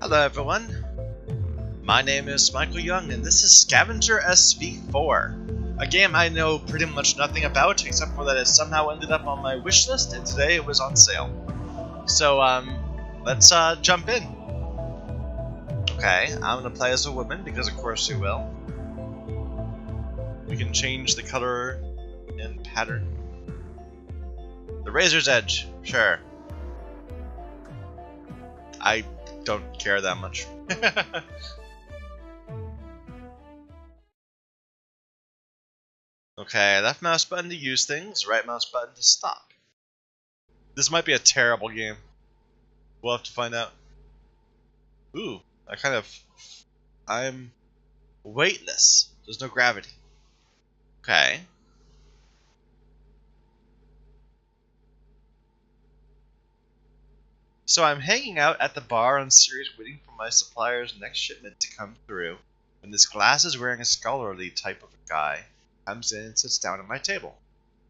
Hello everyone, my name is Michael Young and this is Scavenger SV4, a game I know pretty much nothing about except for that it somehow ended up on my wish list and today it was on sale. So let's jump in. Okay, I'm gonna play as a woman because of course you will. We can change the color and pattern. The razor's edge, sure. I don't care that much. Okay, left mouse button to use things, right mouse button to stop. This might be a terrible game. We'll have to find out. Ooh, I'm weightless. There's no gravity. Okay. So I'm hanging out at the bar on Sirius waiting for my supplier's next shipment to come through when this glasses-wearing a scholarly type of a guy comes in and sits down at my table.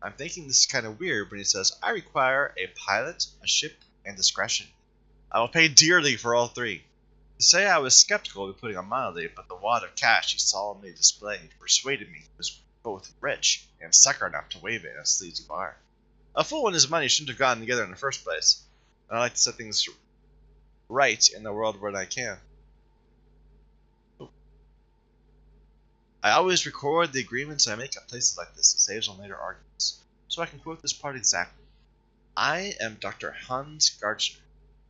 I'm thinking this is kind of weird when he says, I require a pilot, a ship, and discretion. I will pay dearly for all three. To say I was skeptical would be putting on mildly, but the wad of cash he solemnly displayed persuaded me he was both rich and sucker enough to wave it in a sleazy bar. A fool and his money shouldn't have gotten together in the first place. And I like to set things right in the world when I can. Ooh. I always record the agreements I make at places like this. It saves on later arguments. So I can quote this part exactly. I am Dr. Hans Gartner.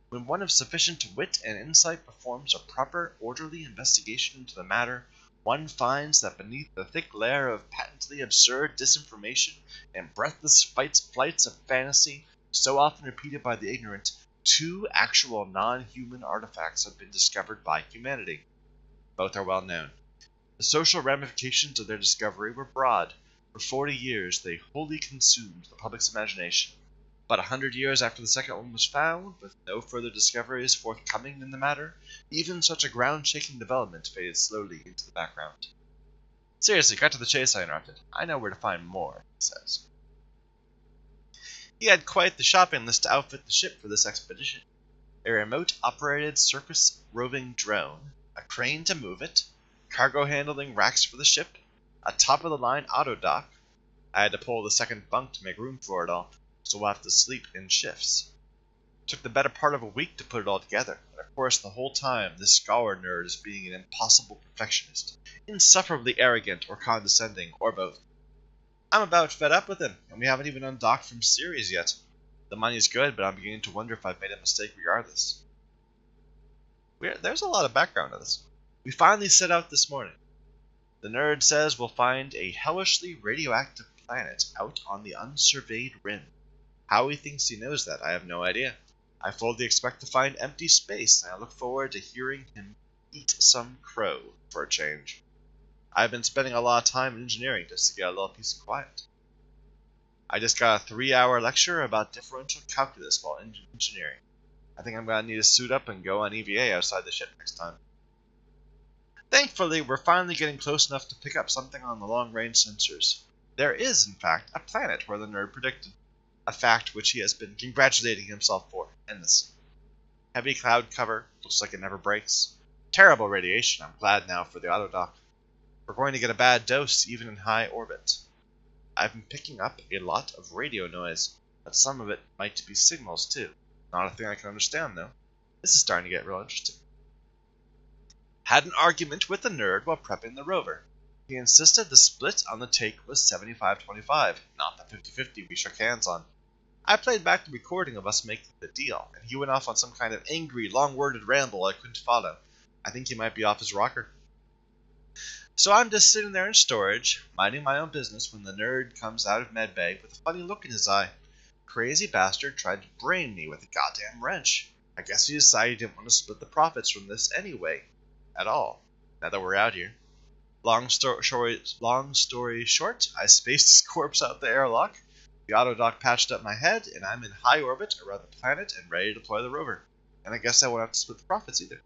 When one of sufficient wit and insight performs a proper, orderly investigation into the matter, one finds that beneath the thick layer of patently absurd disinformation and breathless flights of fantasy, so often repeated by the ignorant, two actual non-human artifacts have been discovered by humanity. Both are well known. The social ramifications of their discovery were broad. For 40 years they wholly consumed the public's imagination. But 100 years after the second one was found, with no further discoveries forthcoming in the matter, even such a ground-shaking development faded slowly into the background. Seriously, cut to the chase, I interrupted. I know where to find more, he says. He had quite the shopping list to outfit the ship for this expedition. A remote-operated surface roving drone, a crane to move it, cargo handling racks for the ship, a top-of-the-line auto dock. I had to pull the second bunk to make room for it all, so we'll have to sleep in shifts. Took the better part of a week to put it all together, and of course the whole time this scholar nerd is being an impossible perfectionist, insufferably arrogant or condescending, or both. I'm about fed up with him, and we haven't even undocked from Ceres yet. The money's good, but I'm beginning to wonder if I've made a mistake regardless. There's a lot of background to this. We finally set out this morning. The nerd says we'll find a hellishly radioactive planet out on the unsurveyed rim. How he thinks he knows that, I have no idea. I fully expect to find empty space, and I look forward to hearing him eat some crow for a change. I've been spending a lot of time in engineering just to get a little peace and quiet. I just got a 3-hour lecture about differential calculus while engineering. I think I'm going to need to suit up and go on EVA outside the ship next time. Thankfully, we're finally getting close enough to pick up something on the long-range sensors. There is, in fact, a planet where the nerd predicted. A fact which he has been congratulating himself for endlessly. Heavy cloud cover, looks like it never breaks. Terrible radiation, I'm glad now for the autodock. We're going to get a bad dose even in high orbit. I've been picking up a lot of radio noise, but some of it might be signals too. Not a thing I can understand though. This is starting to get real interesting. Had an argument with the nerd while prepping the rover. He insisted the split on the take was 75-25, not the 50-50 we shook hands on. I played back the recording of us making the deal, and he went off on some kind of angry, long-worded ramble I couldn't follow. I think he might be off his rocker. So I'm just sitting there in storage, minding my own business when the nerd comes out of medbay with a funny look in his eye. Crazy bastard tried to brain me with a goddamn wrench. I guess he decided he didn't want to split the profits from this anyway. At all. Now that we're out here. Long story short, I spaced his corpse out the airlock. The autodock patched up my head, and I'm in high orbit around the planet and ready to deploy the rover. And I guess I won't have to split the profits either.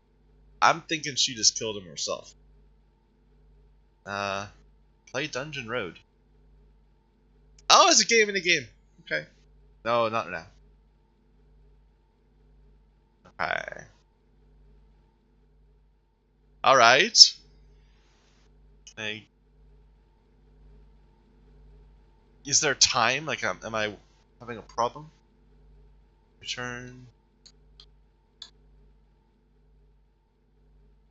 I'm thinking she just killed him herself. Play Dungeon Road. Oh, it's a game in a game. Okay. No, not now. Okay. Alright. Hey. Is there time? Like, am I having a problem? Return.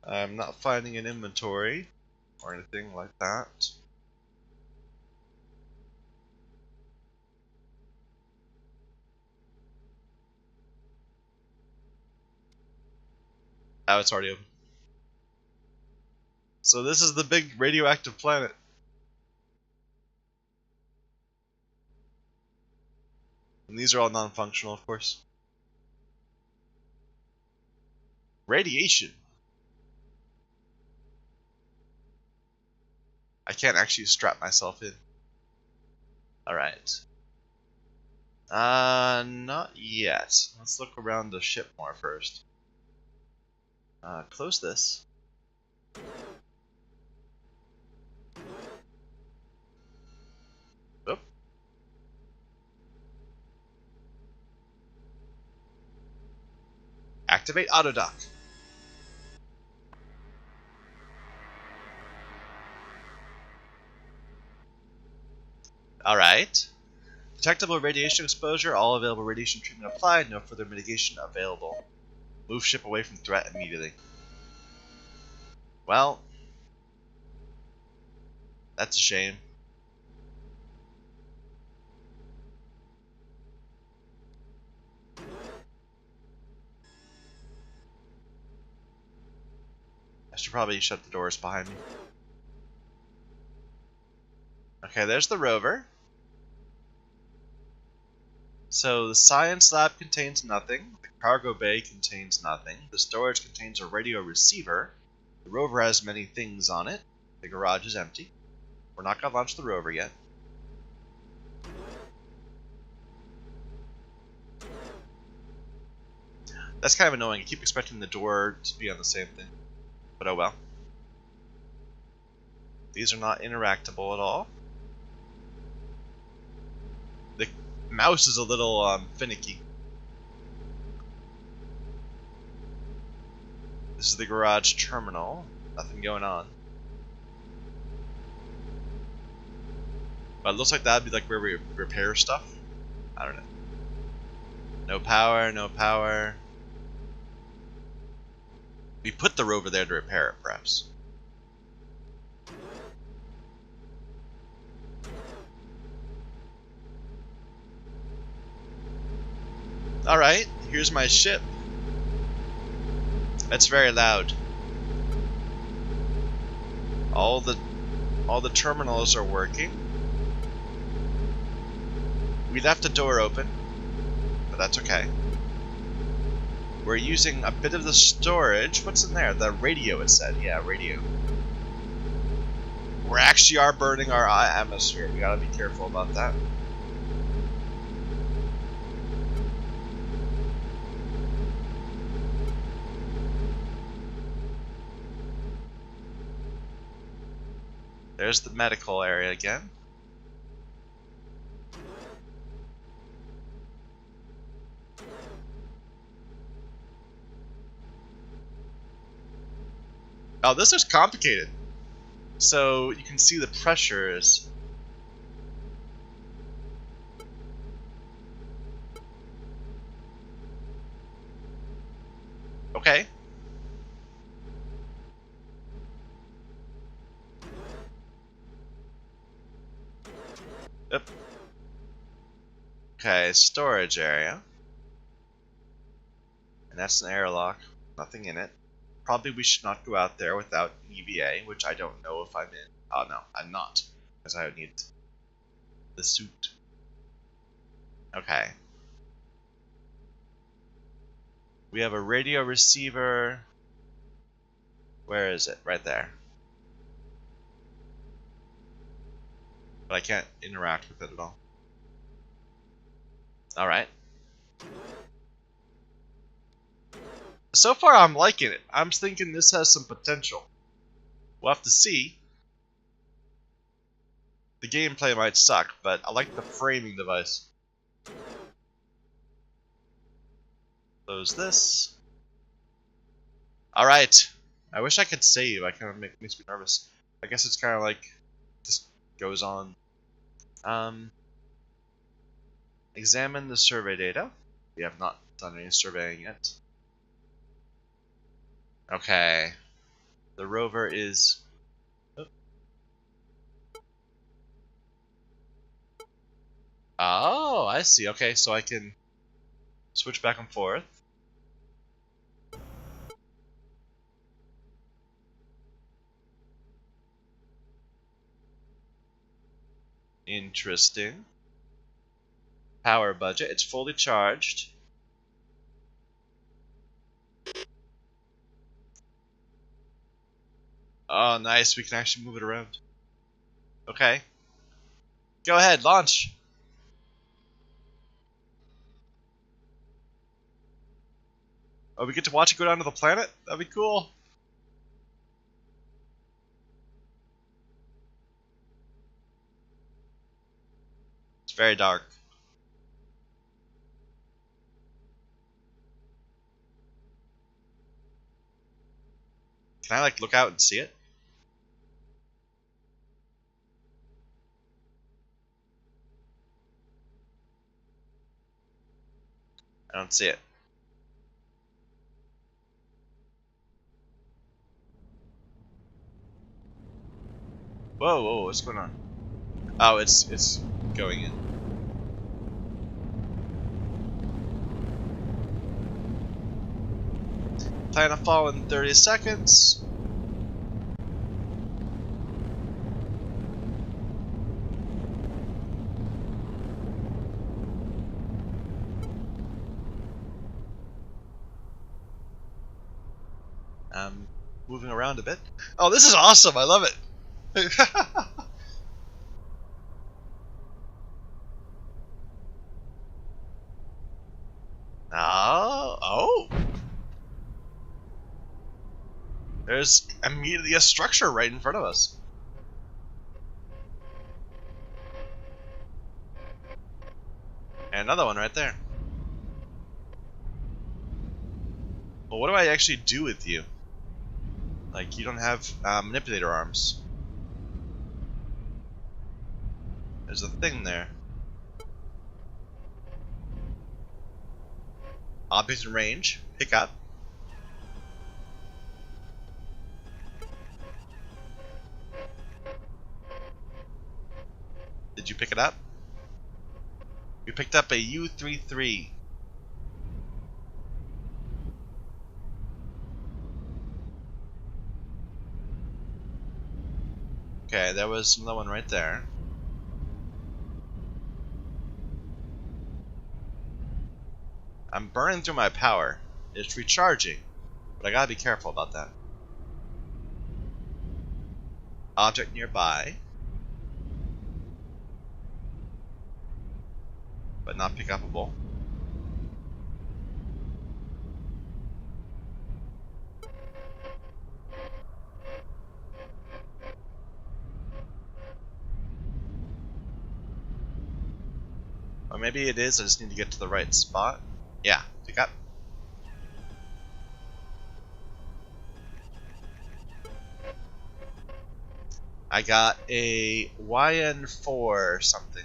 I'm not finding an inventory or anything like that. Oh, it's already open. So this is the big radioactive planet. And these are all non-functional, of course. Radiation. I can't actually strap myself in. Alright. Not yet. Let's look around the ship more first. Close this. Oop. Activate autodock. Alright. Detectable radiation exposure, all available radiation treatment applied, no further mitigation available. Move ship away from threat immediately. Well, that's a shame. I should probably shut the doors behind me. Okay, there's the rover. So the science lab contains nothing, the cargo bay contains nothing, the storage contains a radio receiver, the rover has many things on it, the garage is empty. We're not going to launch the rover yet. That's kind of annoying, I keep expecting the door to be on the same thing, but oh well. These are not interactable at all. The mouse is a little finicky. This is the garage terminal. Nothing going on. But it looks like that'd be like where we repair stuff. I don't know. No power, no power. We put the rover there to repair it, perhaps. Alright, here's my ship. That's very loud. All the terminals are working. We left the door open, but that's okay. We're using a bit of the storage. What's in there? The radio, it said. Yeah, radio. We actually are burning our atmosphere. We gotta be careful about that. There's the medical area again. Oh, this is complicated. So you can see the pressures. Okay. Yep. Okay, storage area. And that's an airlock. Nothing in it. Probably we should not go out there without EVA, which I don't know if I'm in. Oh no, I'm not. Because I would need the suit. Okay. We have a radio receiver. Where is it? Right there. But I can't interact with it at all. Alright. So far I'm liking it. I'm thinking this has some potential. We'll have to see. The gameplay might suck, but I like the framing device. Close this. Alright. I wish I could save. I kind of makes me nervous. I guess it's kind of like just goes on. Examine the survey data. We have not done any surveying yet. Okay. The rover is... Oh, I see. Okay, so I can switch back and forth. Interesting. Power budget. It's fully charged. Oh, nice. We can actually move it around. Okay. Go ahead, launch. Oh, we get to watch it go down to the planet? That'd be cool. It's very dark. Can I, like, look out and see it? I don't see it. Whoa, whoa, what's going on? Oh, it's going in. Plan to fall in 30 seconds. I'm moving around a bit. Oh, this is awesome! I love it! Oh! There's immediately a structure right in front of us. And another one right there. Well, what do I actually do with you? Like, you don't have manipulator arms. There's a thing there. Object in range. Pick up. Did you pick it up? You picked up a U-33. Okay, there was another one right there. I'm burning through my power. It's recharging, but I gotta be careful about that. Object nearby, but not pick upable. Or maybe it is, I just need to get to the right spot. Yeah, pick up. I got a YN4 something.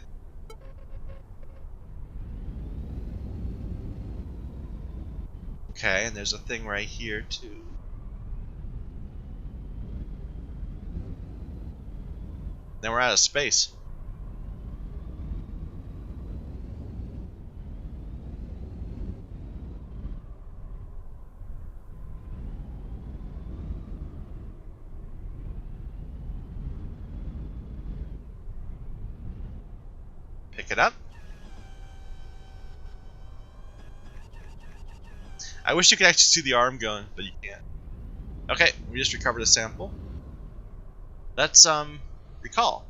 Okay, and there's a thing right here too. Then we're out of space. Pick it up. I wish you could actually see the arm going, but you can't. Okay, we just recovered a sample. Let's recall.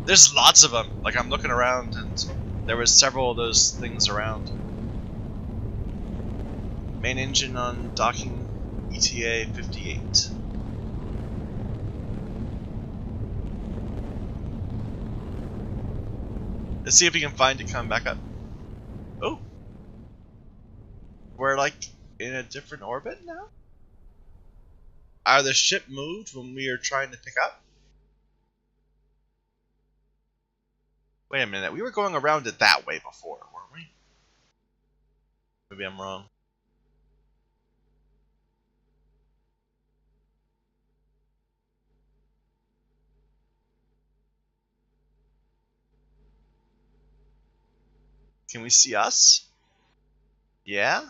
There's lots of them. Like, I'm looking around and there was several of those things around. Main engine on docking ETA 58. Let's see if we can find it come back up. Oh! We're like in a different orbit now? Are the ship moved when we are trying to pick up? Wait a minute, we were going around it that way before, weren't we? Maybe I'm wrong. Can we see us? Yeah?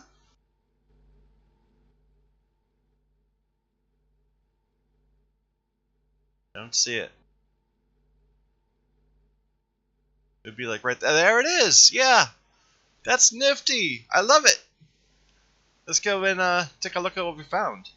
I don't see it. It'd be like right there. There it is! Yeah! That's nifty! I love it! Let's go and take a look at what we found.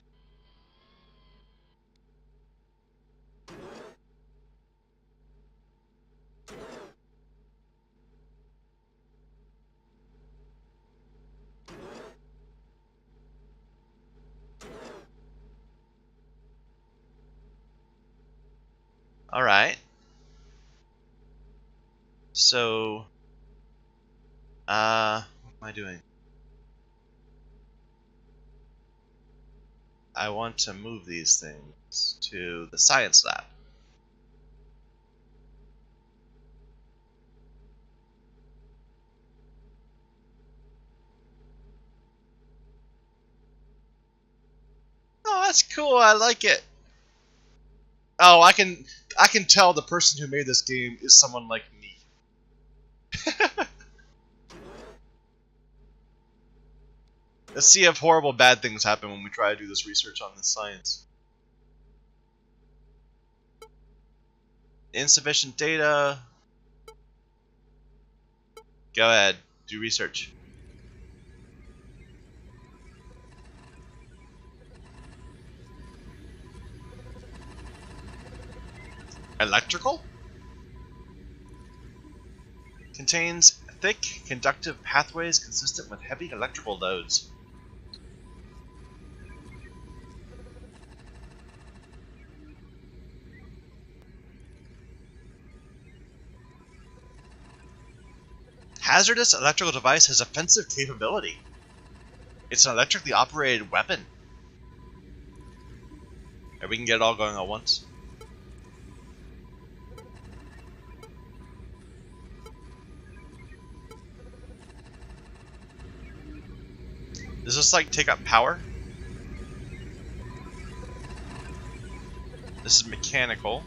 Alright. So, what am I doing? I want to move these things to the science lab. Oh, that's cool. I like it. Oh, I can tell the person who made this game is someone like me. Let's see if horrible bad things happen when we try to do this research on this science. Insufficient data. Go ahead, do research. Electrical? Contains thick, conductive pathways consistent with heavy electrical loads. Hazardous electrical device has offensive capability. It's an electrically operated weapon. And we can get it all going at once. Does this like take up power? This is mechanical.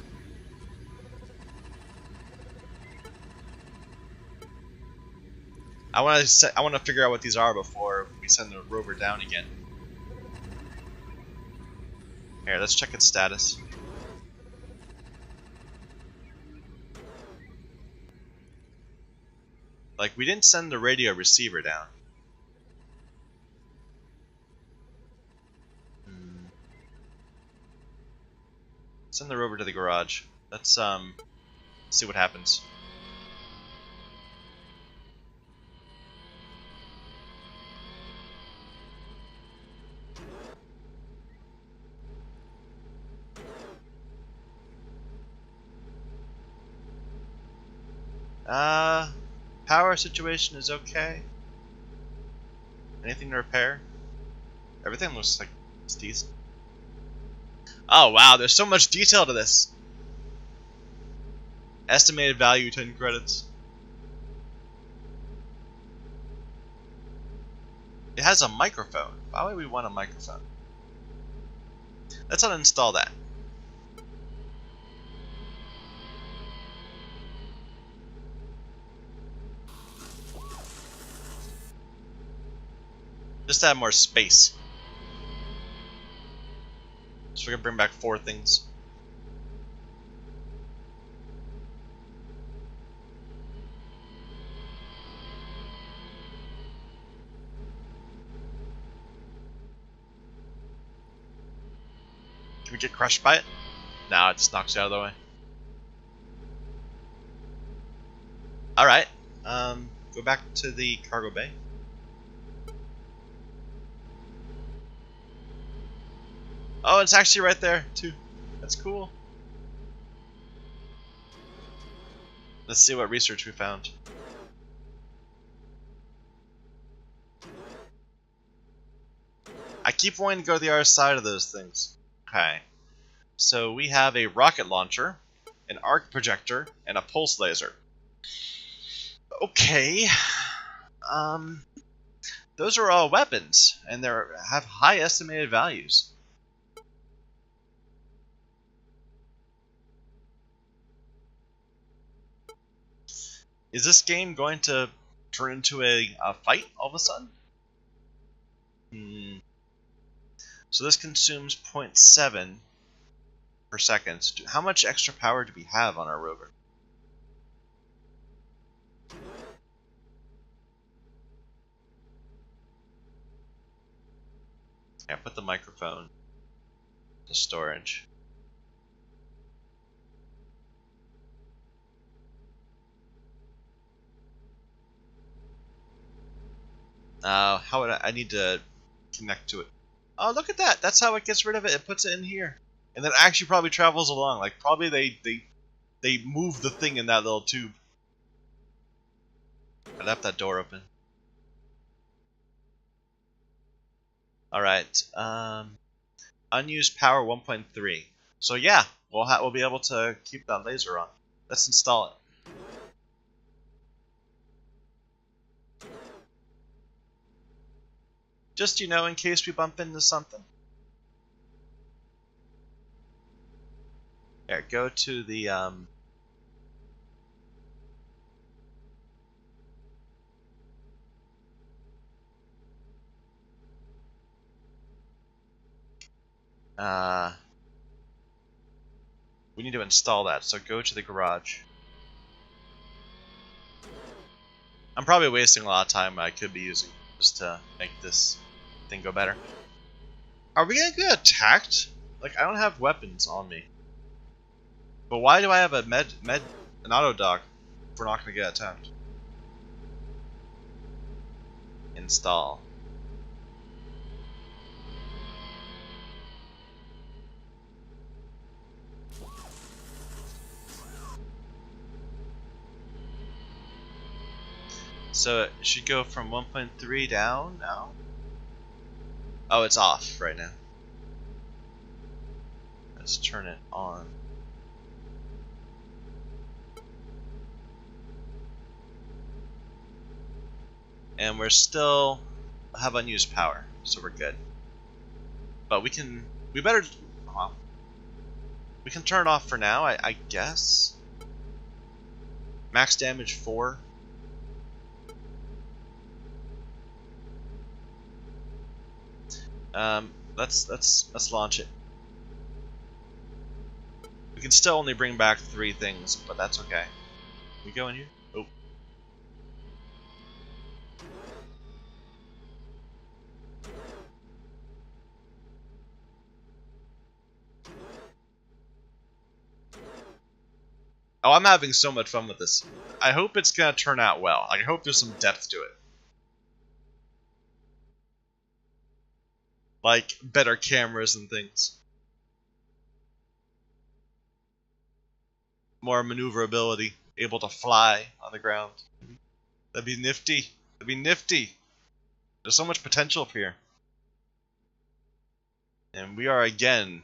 I want to figure out what these are before we send the rover down again. Here, let's check its status. Like, we didn't send the radio receiver down. Send the rover to the garage. Let's see what happens. Power situation is okay. Anything to repair? Everything looks like it's decent. Oh wow, there's so much detail to this. Estimated value 10 credits. It has a microphone. Why would we want a microphone? Let's uninstall that. Just to have more space. So we can bring back 4 things. Can we get crushed by it? No, it just knocks you out of the way. Alright. Go back to the cargo bay. Oh, it's actually right there, too. That's cool. Let's see what research we found. keep wanting to go to the other side of those things. Okay. So we have a rocket launcher, an arc projector, and a pulse laser. Okay. Those are all weapons, and they have high estimated values. Is this game going to turn into a fight all of a sudden? So this consumes 0.7 per second. How much extra power do we have on our rover? Yeah, put the microphone to storage. How would I need to connect to it? Oh, look at that! That's how it gets rid of it. It puts it in here, and then it actually probably travels along. Like probably they move the thing in that little tube. I left that door open. All right. Unused power 1.3. So yeah, we'll be able to keep that laser on. Let's install it. Just, you know, in case we bump into something. Here, go to the, we need to install that, so go to the garage. I'm probably wasting a lot of time I could be using just to make this thing go better. Are we gonna get attacked? Like, I don't have weapons on me. But why do I have an auto dock if we're not gonna get attacked? Install. So it should go from 1.3 down now? Oh, it's off right now. Let's turn it on. And we're still have unused power, so we're good. But we can turn it off for now, I guess. Max damage 4. Let's launch it. We can still only bring back 3 things, but that's okay. We go in here? Oh. Oh, I'm having so much fun with this. I hope it's gonna turn out well. Like, I hope there's some depth to it. Like, better cameras and things. More maneuverability. Able to fly on the ground. That'd be nifty. That'd be nifty. There's so much potential here. And we are again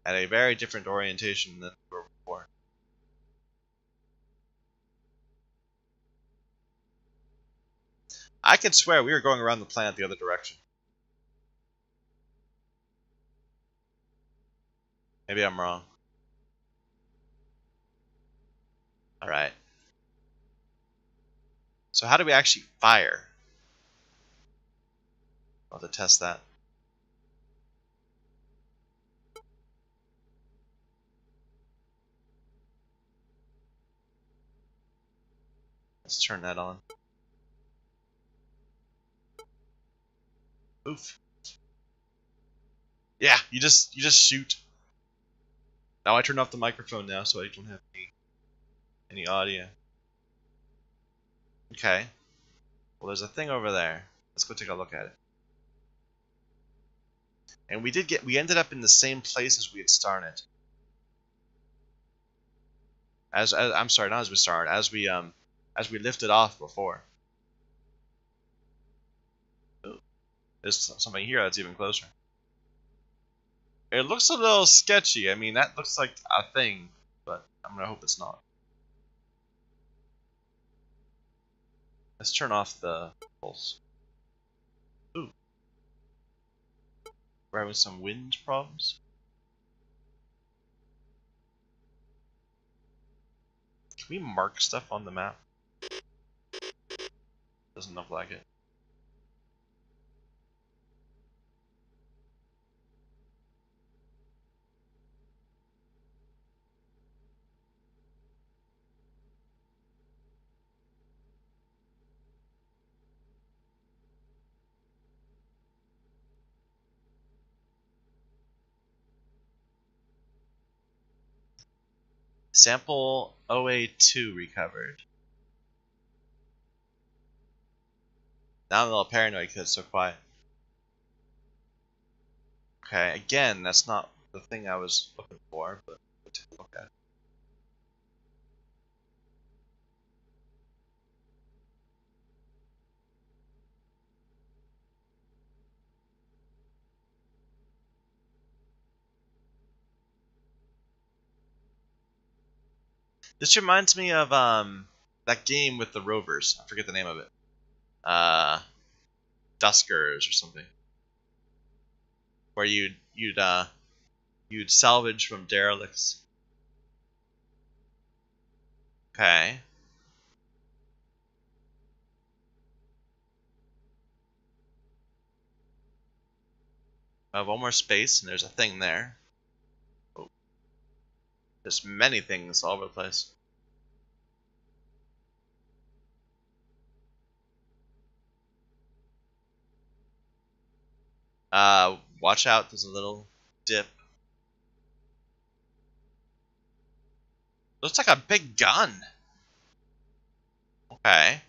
at a very different orientation than we were before. I could swear we were going around the planet the other direction. Maybe I'm wrong. Alright. So how do we actually fire? I'll have to test that. Let's turn that on. Oof. Yeah, you just shoot. Now I turned off the microphone now, so I don't have any audio. Okay. Well, there's a thing over there. Let's go take a look at it. And we ended up in the same place as we had started. I'm sorry, not as we started, as we lifted off before. Ooh. there's something here that's even closer. It looks a little sketchy. I mean, that looks like a thing, but I'm gonna hope it's not. Let's turn off the pulse. Ooh. We're having some wind problems. Can we mark stuff on the map? Doesn't look like it. Sample OA2 recovered. Now I'm a little paranoid because it's so quiet. Okay, again, that's not the thing I was looking for, but we'll take a look at it. This reminds me of that game with the rovers. I forget the name of it. Duskers or something. Where you'd salvage from derelicts. Okay. One more space, and there's a thing there. Oh. There's many things all over the place. Watch out, there's a little dip. Looks like a big gun. Okay.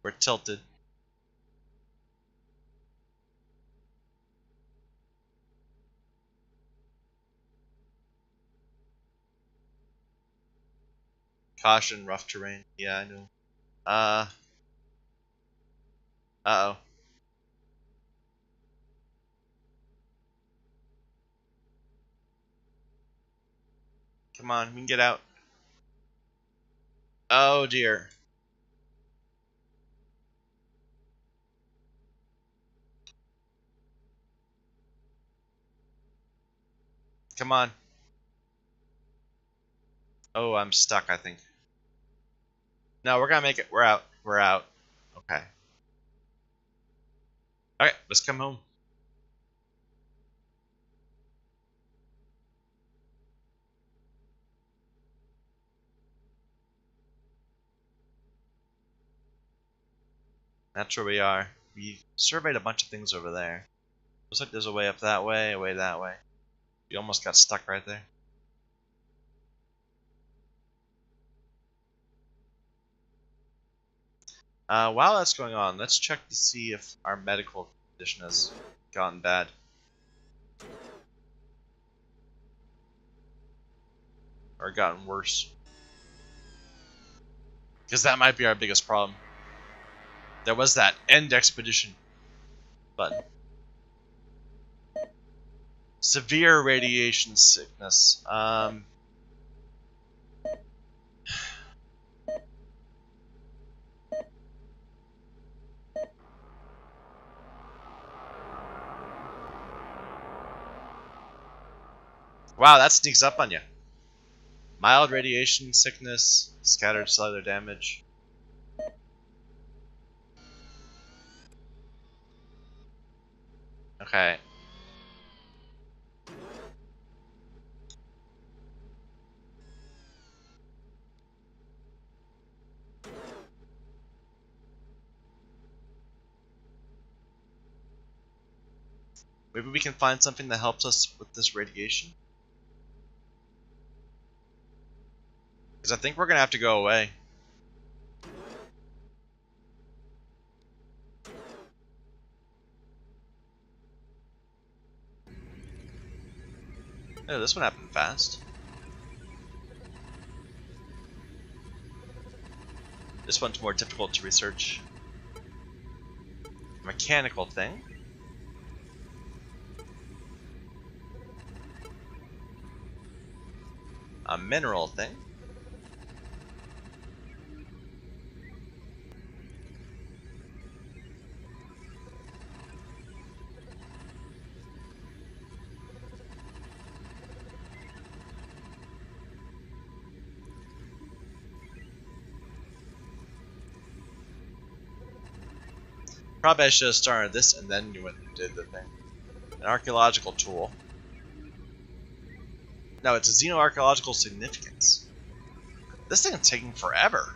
We're tilted. Caution, rough terrain. Yeah, I know. Uh-oh. Come on, we can get out. Oh dear. Come on. Oh, I'm stuck, I think. No, we're gonna make it. We're out. We're out. Okay. Alright, let's come home. That's where we are. We surveyed a bunch of things over there. Looks like there's a way up that way, a way that way. We almost got stuck right there. While that's going on, let's check to see if our medical condition has gotten bad. Or gotten worse. Because that might be our biggest problem. There was that end expedition button. Severe radiation sickness. Wow, that sneaks up on you. Mild radiation sickness, scattered cellular damage. Okay. Maybe we can find something that helps us with this radiation. Because I think we're going to have to go away. Oh, this one happened fast. This one's more difficult to research. Mechanical thing. A mineral thing. Probably I should have started this and then you went and did the thing. An archaeological tool. No, it's a xenoarchaeological significance. This thing is taking forever.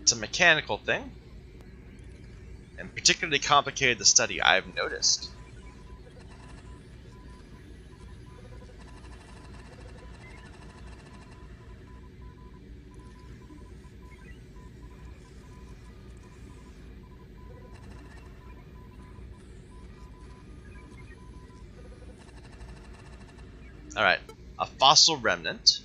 It's a mechanical thing, and particularly complicated to study, I've noticed. Alright, a fossil remnant.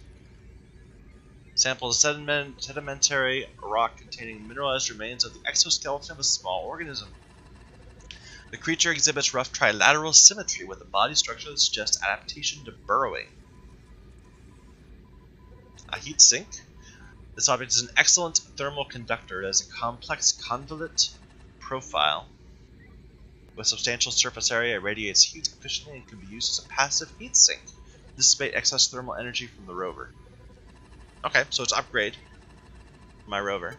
Sample a sedimentary rock containing mineralized remains of the exoskeleton of a small organism. The creature exhibits rough trilateral symmetry with a body structure that suggests adaptation to burrowing. A heat sink. This object is an excellent thermal conductor that has a complex convolute profile. With substantial surface area, it radiates heat efficiently and can be used as a passive heat sink to dissipate excess thermal energy from the rover. Okay, so it's upgrade my rover.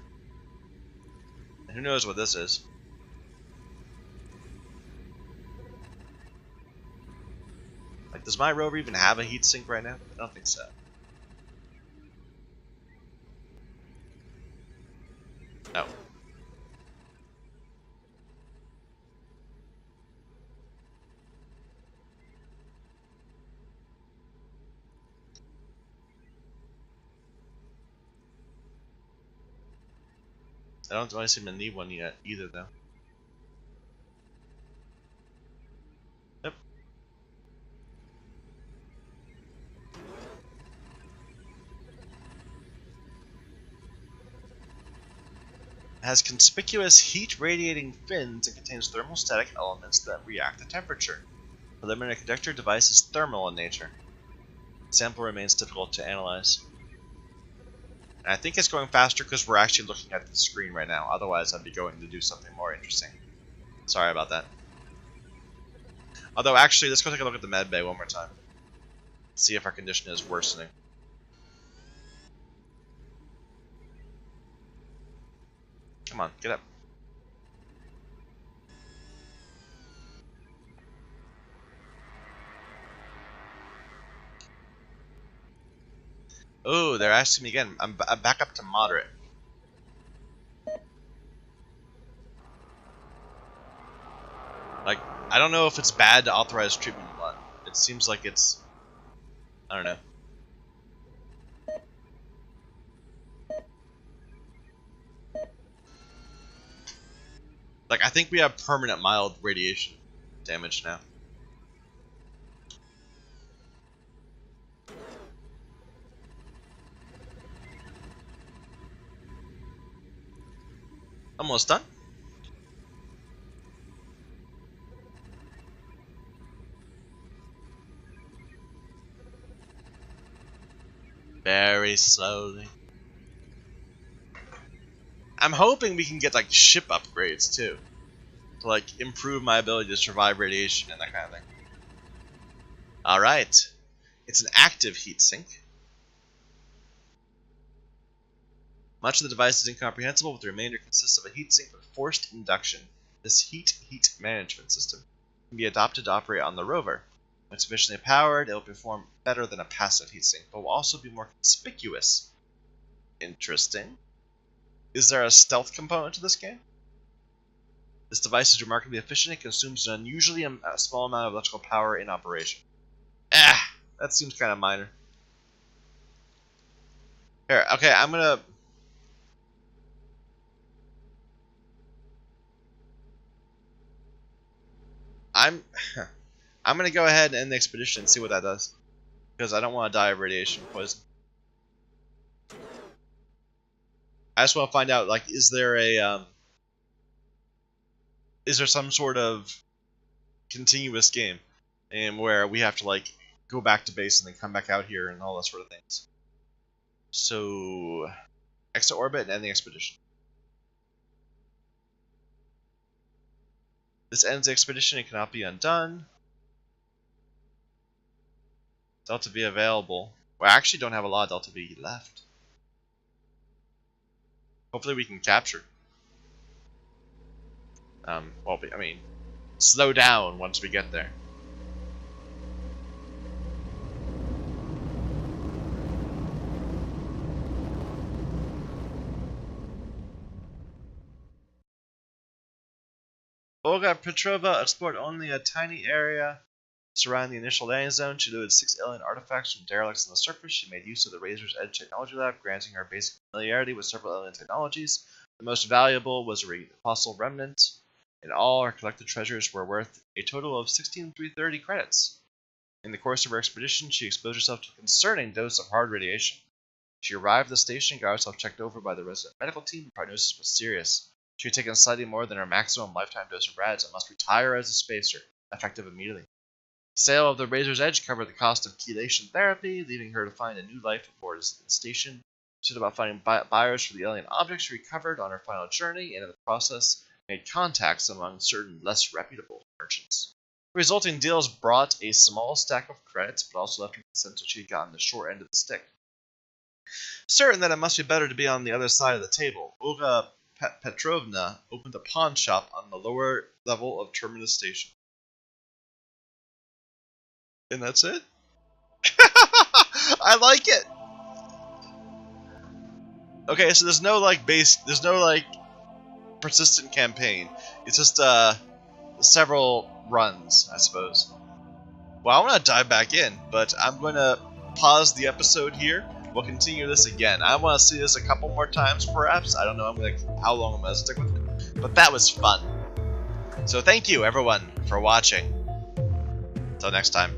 And who knows what this is? Like, does my rover even have a heatsink right now? I don't think so. No. I don't really seem to need one yet either, though. Yep. It has conspicuous heat-radiating fins and contains thermostatic elements that react to temperature. Preliminary conductor device is thermal in nature. The sample remains difficult to analyze. And I think it's going faster because we're actually looking at the screen right now. Otherwise, I'd be going to do something more interesting. Sorry about that. Although, actually, let's go take a look at the med bay one more time. See if our condition is worsening. Come on, get up. Oh, they're asking me again. I'm back up to moderate. Like, I don't know if it's bad to authorize treatment of blood. It seems like it's... I don't know. Like, I think we have permanent mild radiation damage now. Almost done. Very slowly. I'm hoping we can get like ship upgrades too, to like improve my ability to survive radiation and that kind of thing. Alright. It's an active heatsink. Much of the device is incomprehensible, but the remainder consists of a heatsink with forced induction. This heat management system can be adopted to operate on the rover. When sufficiently powered, it will perform better than a passive heatsink, but will also be more conspicuous. Interesting. Is there a stealth component to this game? This device is remarkably efficient and consumes an unusually small amount of electrical power in operation. That seems kind of minor. Here, okay, I'm gonna go ahead and end the expedition and see what that does, because I don't want to die of radiation poison. I just want to find out, like, is there some sort of continuous game, and where we have to like go back to base and then come back out here and all that sort of things. So, exit orbit and end the expedition. This ends the expedition. It cannot be undone. Delta V available. Well, I actually don't have a lot of Delta V left. Hopefully we can capture. Well, I mean, slow down once we get there. Olga Petrova explored only a tiny area surrounding the initial landing zone. She looted 6 alien artifacts from derelicts on the surface. She made use of the Razor's Edge Technology Lab, granting her basic familiarity with several alien technologies. The most valuable was a fossil remnant. In all, her collected treasures were worth a total of 16,330 credits. In the course of her expedition, she exposed herself to a concerning dose of hard radiation. She arrived at the station, got herself checked over by the resident medical team. The prognosis was serious. She had taken slightly more than her maximum lifetime dose of rads and must retire as a spacer, effective immediately. The sale of the Razor's Edge covered the cost of chelation therapy, leaving her to find a new life aboard the station. She set about finding buyers for the alien objects she recovered on her final journey, and in the process made contacts among certain less reputable merchants. The resulting deals brought a small stack of credits, but also left her with the sense that she had gotten the short end of the stick. Certain that it must be better to be on the other side of the table, Olga Petrovna opened a pawn shop on the lower level of Terminus Station. And that's it? I like it! Okay, so there's no like persistent campaign. It's just several runs, I suppose. Well, I'm gonna dive back in, but I'm gonna pause the episode here. We'll continue this again. I want to see this a couple more times, perhaps. I don't know how long I'm gonna stick with it, but that was fun. So thank you, everyone, for watching. Until next time.